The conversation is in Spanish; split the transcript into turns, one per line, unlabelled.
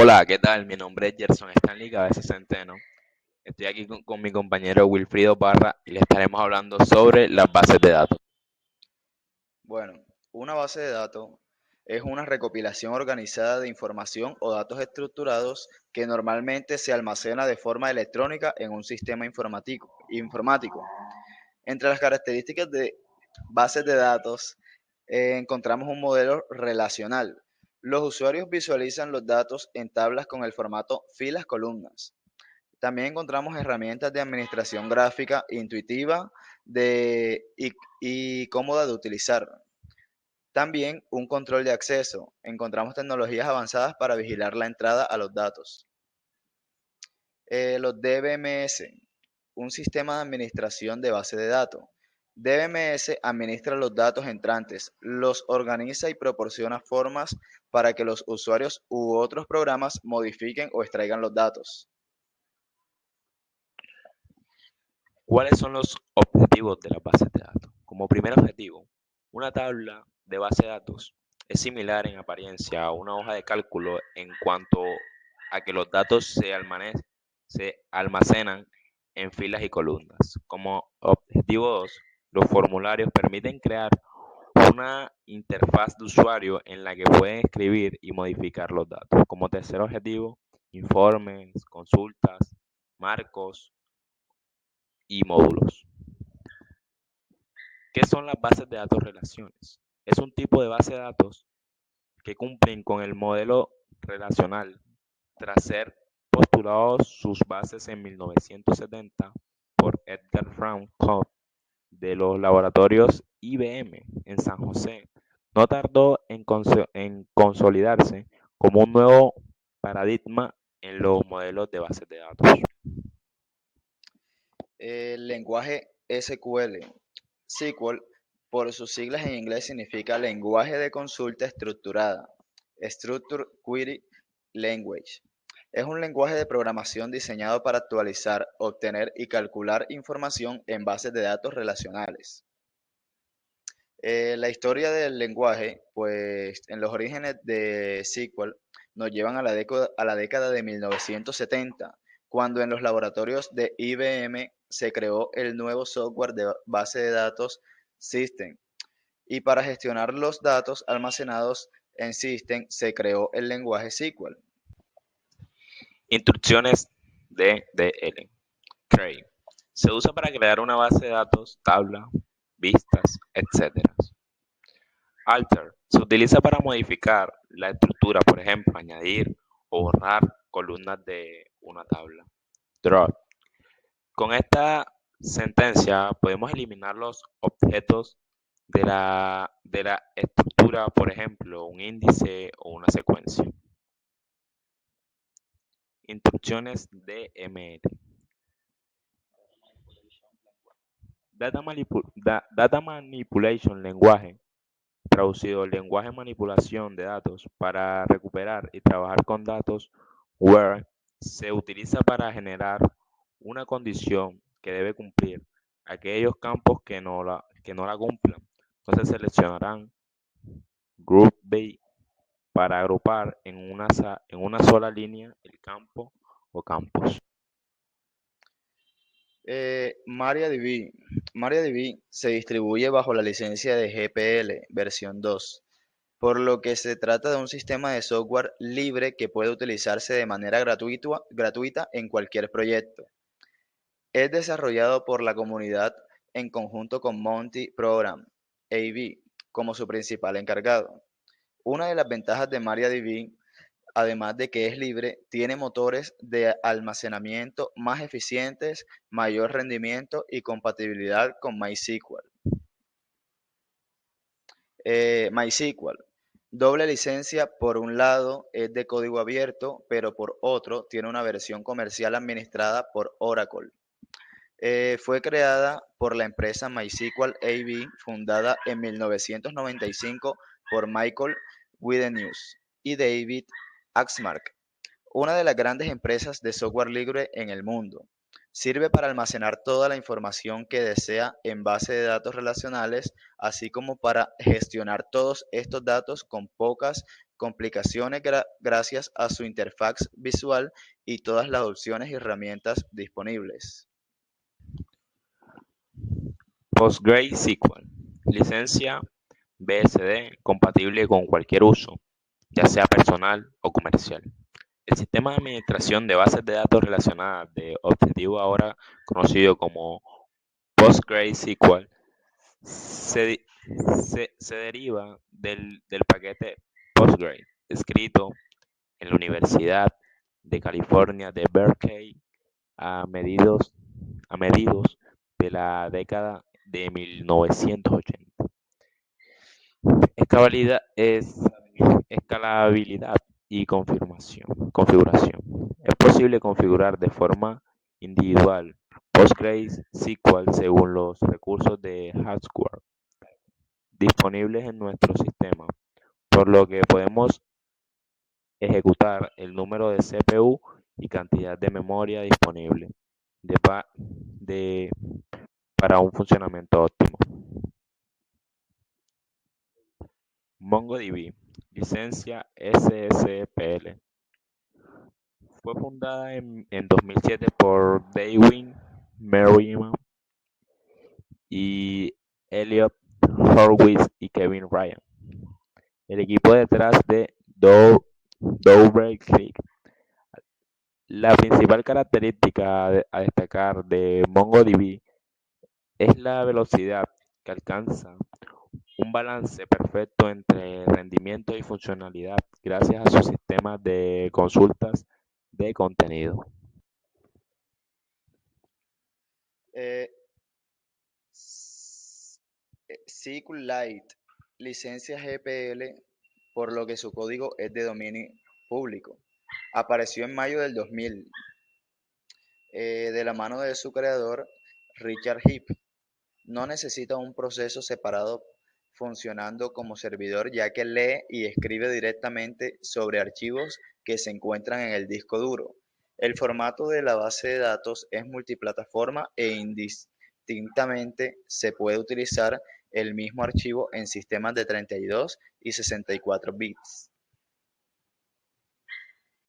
Hola, ¿qué tal? Mi nombre es Gerson Stanley Cabeza Centeno. Estoy aquí con mi compañero Wilfrido Parra y le estaremos hablando sobre las bases de datos.
Bueno, una base de datos es una recopilación organizada de información o datos estructurados que normalmente se almacena de forma electrónica en un sistema informático. Entre las características de bases de datos encontramos un modelo relacional. Los usuarios visualizan los datos en tablas con el formato filas-columnas. También encontramos herramientas de administración gráfica intuitiva y cómoda de utilizar. También un control de acceso. Encontramos tecnologías avanzadas para vigilar la entrada a los datos. Los DBMS, un sistema de administración de base de datos. DBMS administra los datos entrantes, los organiza y proporciona formas para que los usuarios u otros programas modifiquen o extraigan los datos.
¿Cuáles son los objetivos de las bases de datos? Como primer objetivo, una tabla de base de datos es similar en apariencia a una hoja de cálculo en cuanto a que los datos se almacenan en filas y columnas. Como objetivo 2, los formularios permiten crear una interfaz de usuario en la que pueden escribir y modificar los datos. Como tercer objetivo, informes, consultas, marcos y módulos. ¿Qué son las bases de datos relaciones? Es un tipo de base de datos que cumplen con el modelo relacional tras ser postulados sus bases en 1970 por Edgar Frank Cobb de los laboratorios IBM en San José. No tardó en consolidarse como un nuevo paradigma en los modelos de bases de datos.
El lenguaje SQL, SQL, por sus siglas en inglés significa lenguaje de consulta estructurada, Structure Query Language. Es un lenguaje de programación diseñado para actualizar, obtener y calcular información en bases de datos relacionales. La historia del lenguaje, pues en los orígenes de SQL nos llevan a la década de 1970, cuando en los laboratorios de IBM se creó el nuevo software de base de datos System. Y para gestionar los datos almacenados en System se creó el lenguaje SQL.
Instrucciones de DDL. Cray. Se usa para crear una base de datos, tabla, vistas, etc. Alter. Se utiliza para modificar la estructura, por ejemplo, añadir o borrar columnas de una tabla. Drop. Con esta sentencia podemos eliminar los objetos de la estructura, por ejemplo, un índice o una secuencia. Instrucciones DML. Data Manipulation Lenguaje, traducido lenguaje manipulación de datos para recuperar y trabajar con datos where se utiliza para generar una condición que debe cumplir aquellos campos que no la cumplan. Entonces seleccionarán group by para agrupar en una sola línea el campo o campos.
MariaDB. MariaDB se distribuye bajo la licencia de GPL versión 2, por lo que se trata de un sistema de software libre que puede utilizarse de manera gratuita en cualquier proyecto. Es desarrollado por la comunidad en conjunto con Monty Program AB como su principal encargado. Una de las ventajas de MariaDB, además de que es libre, tiene motores de almacenamiento más eficientes, mayor rendimiento y compatibilidad con MySQL. MySQL. Doble licencia, por un lado es de código abierto, pero por otro tiene una versión comercial administrada por Oracle. Fue creada por la empresa MySQL AB, fundada en 1995 por Michael Widenius y David Axmark, una de las grandes empresas de software libre en el mundo. Sirve para almacenar toda la información que desea en base de datos relacionales, así como para gestionar todos estos datos con pocas complicaciones gracias a su interfaz visual y todas las opciones y herramientas disponibles.
PostgreSQL, licencia BSD compatible con cualquier uso, ya sea personal o comercial. El sistema de administración de bases de datos relacionadas de objetivo, ahora conocido como PostgreSQL, se, se deriva del paquete Postgre, escrito en la Universidad de California de Berkeley a mediados de la década de 1980. Escalabilidad y configuración. Es posible configurar de forma individual PostgreSQL según los recursos de hardware disponibles en nuestro sistema, por lo que podemos ejecutar el número de CPU y cantidad de memoria disponible de pa- de- para un funcionamiento óptimo. MongoDB, licencia SSPL. Fue fundada en 2007 por David Merriman y Elliot Horowitz y Kevin Ryan. El equipo detrás de DoubleClick. La principal característica a destacar de MongoDB es la velocidad que alcanza un balance perfecto entre rendimiento y funcionalidad gracias a su sistema de consultas de contenido.
Eh, SQLite, licencia GPL, por lo que su código es de dominio público. Apareció en mayo del 2000 de la mano de su creador, Richard Heap. No necesita un proceso separado funcionando como servidor, ya que lee y escribe directamente sobre archivos que se encuentran en el disco duro. El formato de la base de datos es multiplataforma e indistintamente se puede utilizar el mismo archivo en sistemas de 32 y 64 bits.